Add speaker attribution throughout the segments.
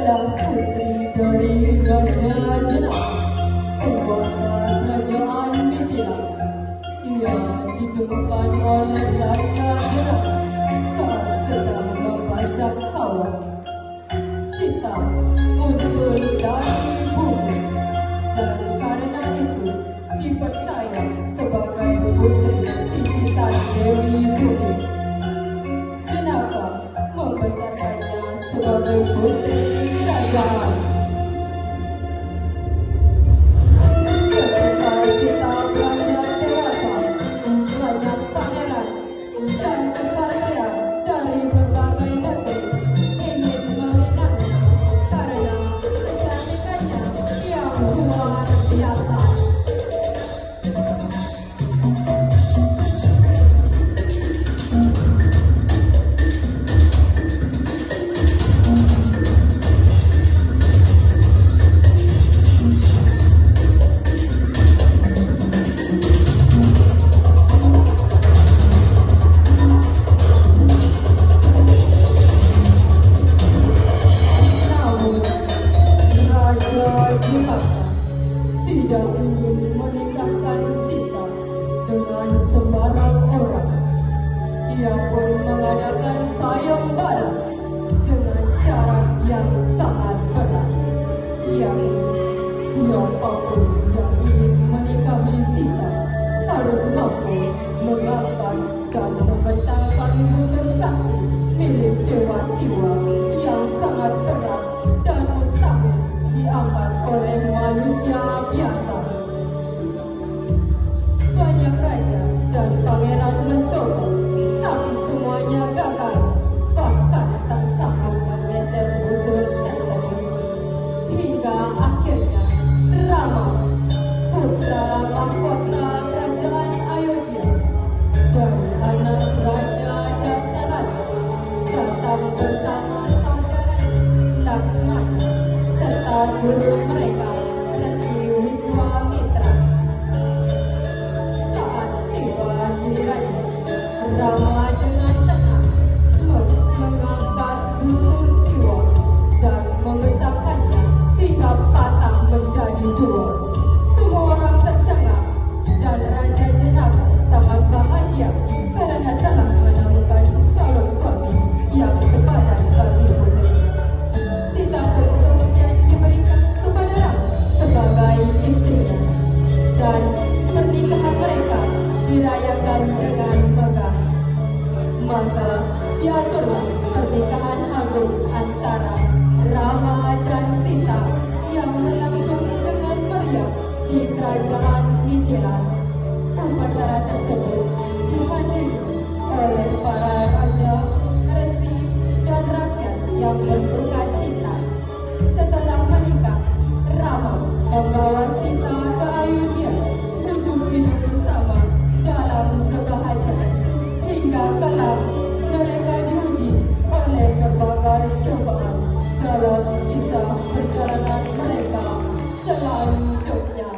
Speaker 1: adalah putri dari Raja Jenak, penguasa kerajaan Mithila. Ia ditemukan oleh Raja Jenak saat sedang membajak sawah. Sita muncul dari bumi dan karena itu dipercaya sebagai putri titisan Dewi Bumi. Janaka membesarkannya sebagai putri kerajaan. Ketika Sita belanja dewasa, banyak pangeran dan kesatria dari berbagai negeri ingin meminangnya karena kecantikannya yang luar biasa. Tidak ingin menikahkan Sita dengan sembarang orang. Ia pun mengadakan sayembara dengan syarat yang sangat berat. Siapapun yang ingin menikahi Sita harus mampu mengangkat dan membentangkan gunung sakti milik Dewa Siwa yang sangat berat dan mustahil diangkat oleh manusia biasa. Banyak raja dan pangeran mencoba, tapi semuanya gagal. Bahkan tak sanggup menggeser busur tersebut. Hingga akhirnya Rama, putra mahkota kerajaan Ayodhya dari anak Raja Dasarata, datang bersama saudaranya Laksmana serta guru mereka Resi Wiswamitra. Saat tiba gilirannya, Rama dengan tenang mengangkat busur Siwa dan membentangkannya hingga patah menjadi dua. Semua orang tercengang dan Raja Janaka sangat bahagia karena telah menemukan calon suami yang sepadan bagi putrinya. Sita pun kemudian diberikan kepada Rama sebagai istrinya dan pernikahan mereka dirayakan dengan megah. Maka diaturlah pernikahan agung antara Rama dan Sita yang berlangsung dengan meriah di kerajaan Mithila. Upacara tersebut dihadiri oleh para raja, resi, dan rakyat yang bersuka cita. Setelah menikah, Rama membawa Sita ke Ayodhya untuk hidup bersama dalam kebahagiaan. Hingga kelak mereka diuji oleh berbagai cobaan dalam kisah perjalanan mereka selanjutnya.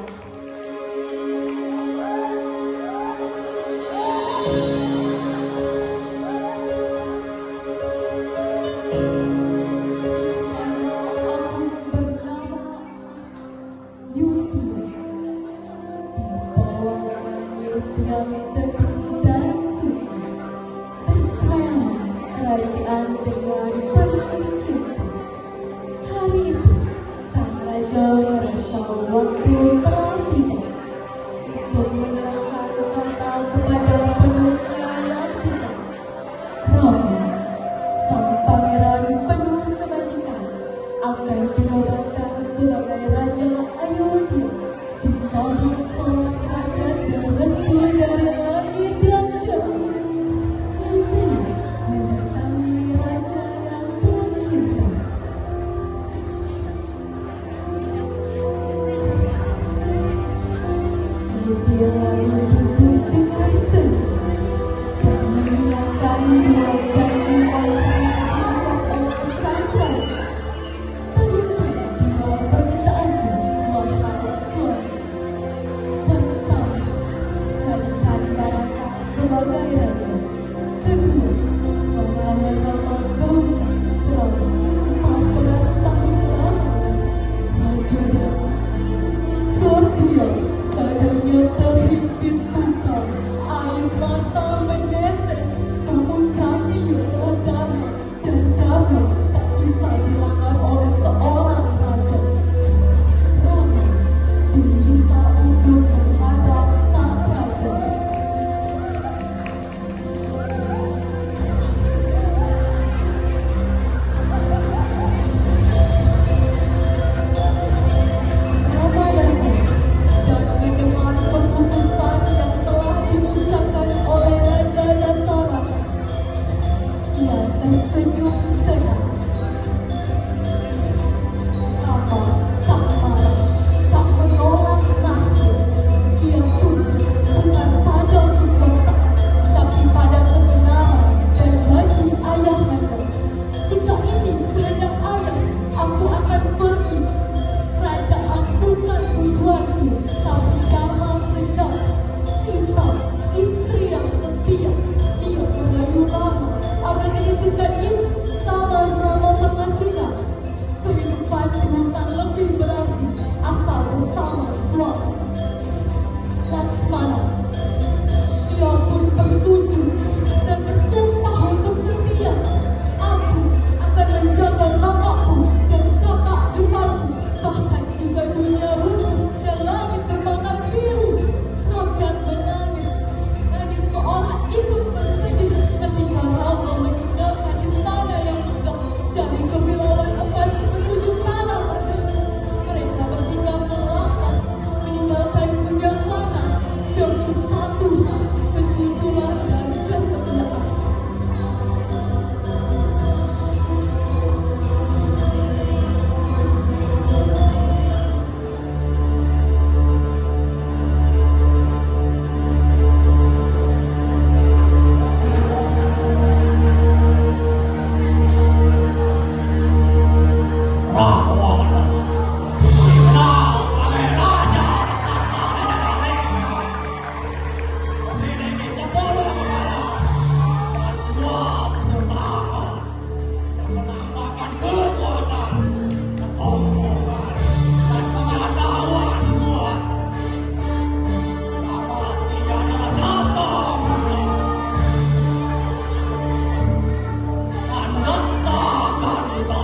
Speaker 2: Yang teguh dan suci, bersayang kerajaan dengan penuh cinta. Hari itu, sang raja merasa waktu telah tiba untuk menyerahkan kata kepada penerusnya yang bijak. Rama, sang pangeran penuh kebajikan, akan dinobatkan sebagai Raja Ayodhya, disambut sorak rakyat dan restu dari langit dan jauh. Ini mendatangi raja yang tercinta. Dia lalu duduk dengan tenang dan mengingatkan dua janji Allah diucapkan sang raja. Tanyakan dua permintaanku, wahai suami. Pertama, jadikan Baraka sebagai raja. Kedua, pengalaman Rama Gauta selama 14 tahun pintunya, air mata menetes, namun janji adalah damai, dan damai tak bisa dilanggar oleh seorang raja. Rama diminta untuk menghadap sang raja. Rama datang dan mendengar keputusan yang telah diucapkan oleh Raja Dasara. Ia tersenyum tenang. Rama tak marah, tak menolak nasib. Ia tunduk bukan pada kekuasaan, tapi pada kebenaran dan janji ayahanda. Jika ini kehendak ayah, aku akan pergi. Kerajaan bukan tujuanku, tapi karena sejak Sita, istri yang setia, ia merayu Rama agar mengizinkan ibu sama selama pengasihan. Kehidupanku tak lebih berarti asal bersama suami. Laksmana, ia pun bersujud dan bersumpah untuk setia. Aku akan menjaga kakakku dan kakak iparku, bahkan jika dunia runtuh dan langit terbakar biru. Rakyat menangis, nangis seolah ikut bersedih ketika Rama meninggalkan istana yang megah dari kepulauan emas menuju tanah merdeka. Mereka bertiga melangkah meninggalkan dunia fana demi satu hal, kejujuran dan kesetiaan.
Speaker 3: Rahwana dikenal sebagai raja memiliki 10 kepala dan 20 tangan yang menampakkan kekuatan, kesombongan, dan pengetahuan luas. Nama aslinya adalah Dasamuka Ananta Karita.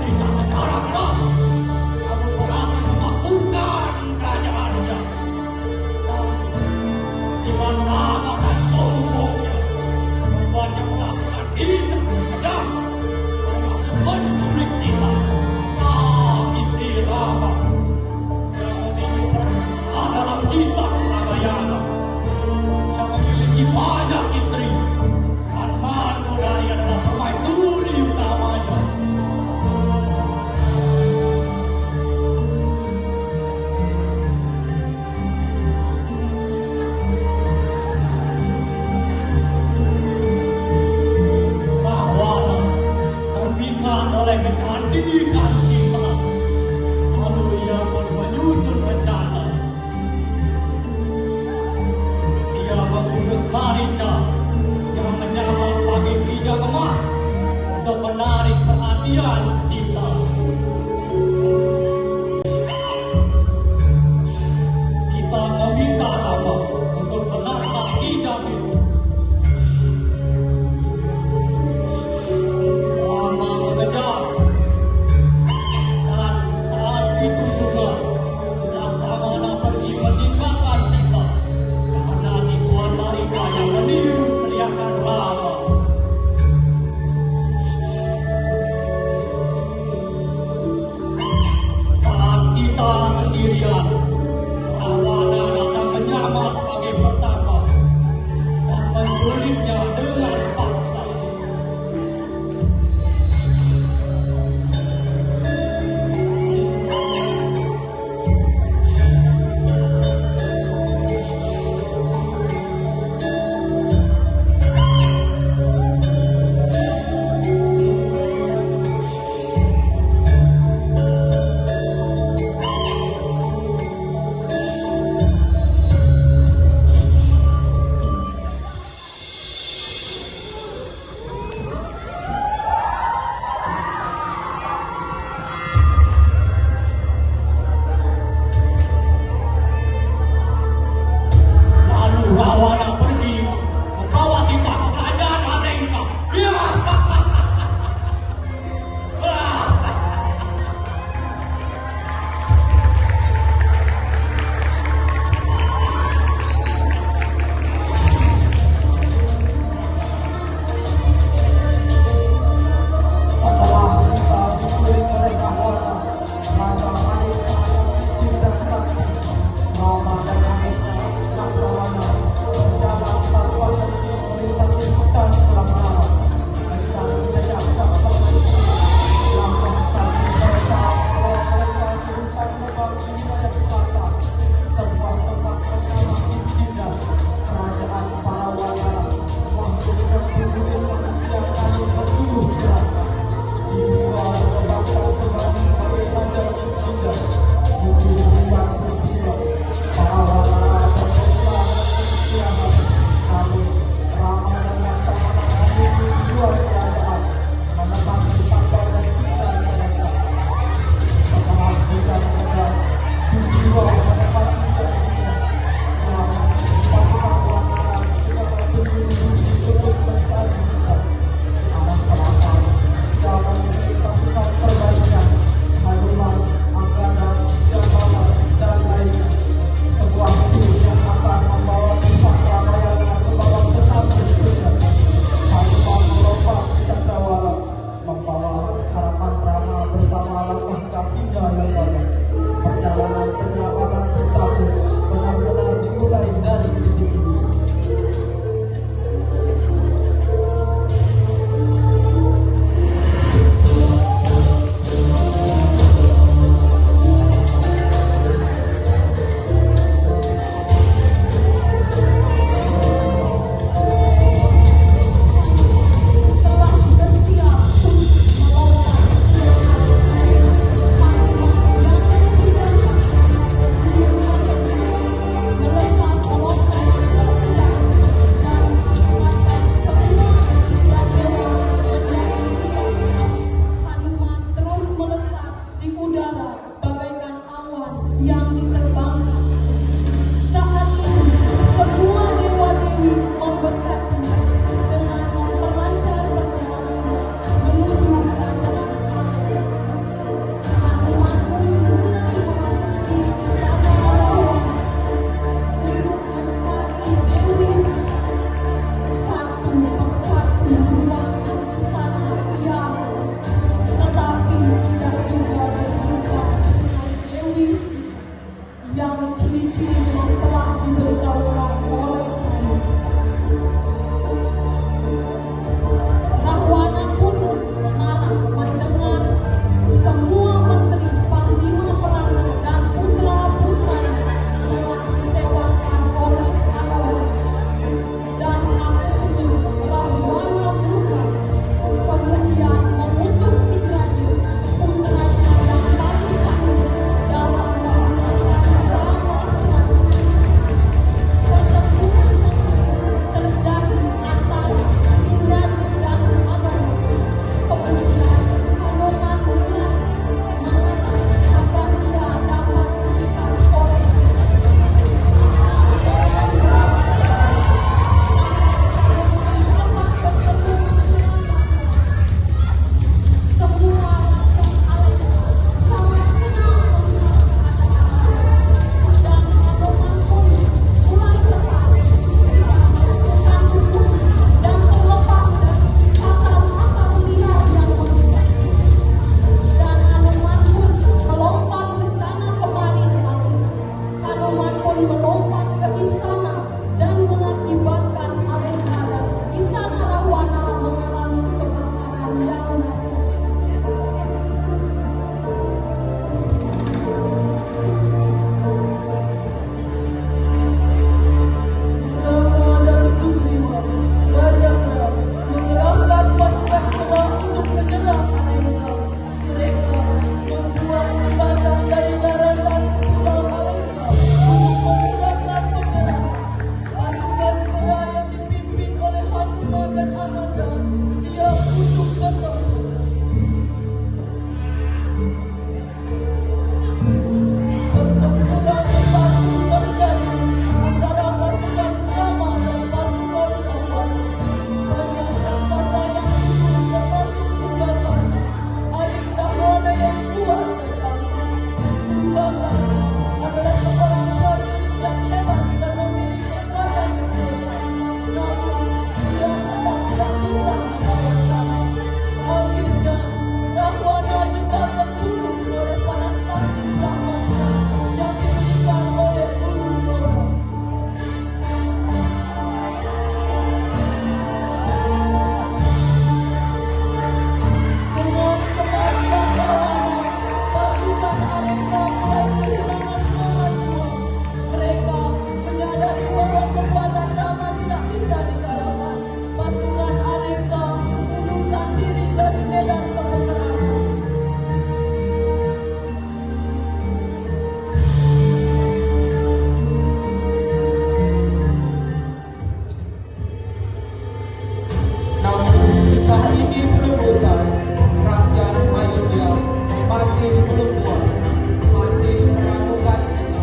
Speaker 3: Ketika sekarang kamu berhasil memakmurkan kerajaannya, dengan nama dan sombongnya membuatnya melakukan tindak kejam, termasuk menculik Sita, istri Rama, yang memiliki peran dalam kisah Ramayana, yang memiliki banyak istri, dan Mandodari adalah permaisuri utamanya. Rahwana terpikat oleh kecantikan Sita, lalu ia pun menyusun rencana. Dia mengutus Marica yang menyamar sebagai pijak emas untuk menarik perhatian Sita. Sita meminta Rama untuk menangkap hijab itu. Rama mengejar, dan saat itu juga Laksamana pergi meninggalkan Sita karena tipuan Marica yang meniru teriakan Rama.
Speaker 2: istana dan mengakibatkan Alengka dan istana Rahwana mengalami kebakaran yang dahsyat.
Speaker 4: Rama dan Sugriwa, Raja Kera, mengerahkan pasukan perang untuk menyerang Alengka. Mereka membuat jembatan dari daratan ke pulau Alengka untuk memudahkan penyerangan. Pasukan Kera yang dipimpin oleh Hanuman dan Ananda siap untuk bertempur. Pertempuran besar terjadi antara pasukan Rama dan pasukan Rahwana. Banyak raksasa yang hidup termasuk Kumbakarna, adik Rahwana yang kuat datang. Kumbakarna adalah seorang prajurit yang hebat dan memiliki kekuatan yang besar. Namun, dia tetap tidak bisa melawan Rama. Akhirnya, Rahwana juga terbunuh oleh para sakti Brahmana yang diberikan oleh Guru Dora. Dengan kematian Rahwana, pasukan Alengka mulai kehilangan semangat juang. Mereka menyadari bahwa kekuatan Rama tidak bisa dikalahkan. Pasukan Alengka mengundurkan diri dari medan peperangan.
Speaker 5: Namun kisah ini belum usai. Rakyat Ayodhya masih belum puas, masih meragukan Sita.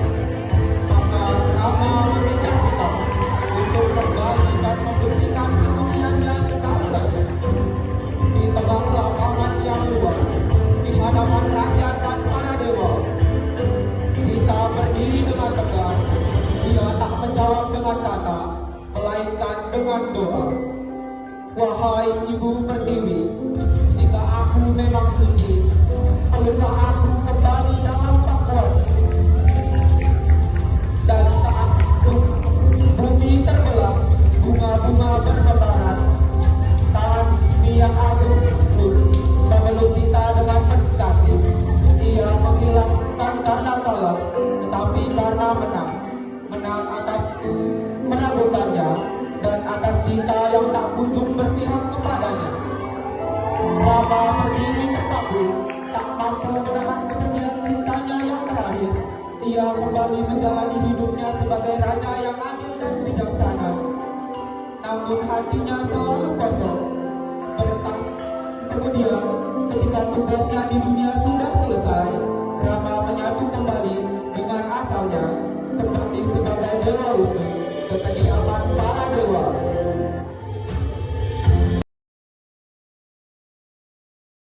Speaker 5: Maka Rama meminta Sita untuk kembali dan membuktikan kesuciannya sekali lagi. Di tengah lapangan yang luas, di hadapan rakyat dan para dewa, Sita berdiri dengan tegak. Dia tak menjawab dengan kata, melainkan dengan doa. Wahai Ibu Pertiwi, jika aku memang suci, perlulah aku kembali dalam takwa. Dan saat bumi terbelah, bunga-bunga bermekaran, tangan yang agung pun memeluk Sita dengan penuh kasih. Ia menghilangkan karena kalah, tetapi karena menang. Menang atas meragukannya dan atas cinta yang tak kunjung berpihak kepadanya. Rama berdiri terpaku, tak mampu menahan kepergian cintanya yang terakhir. Ia kembali menjalani hidupnya sebagai raja yang adil dan bijaksana. Namun hatinya selalu kosong. Kemudian, ketika tugasnya di dunia sudah selesai, Rama menyatu kembali dengan asalnya, kembali sebagai Dewa Wisnu ke kediaman para dewa.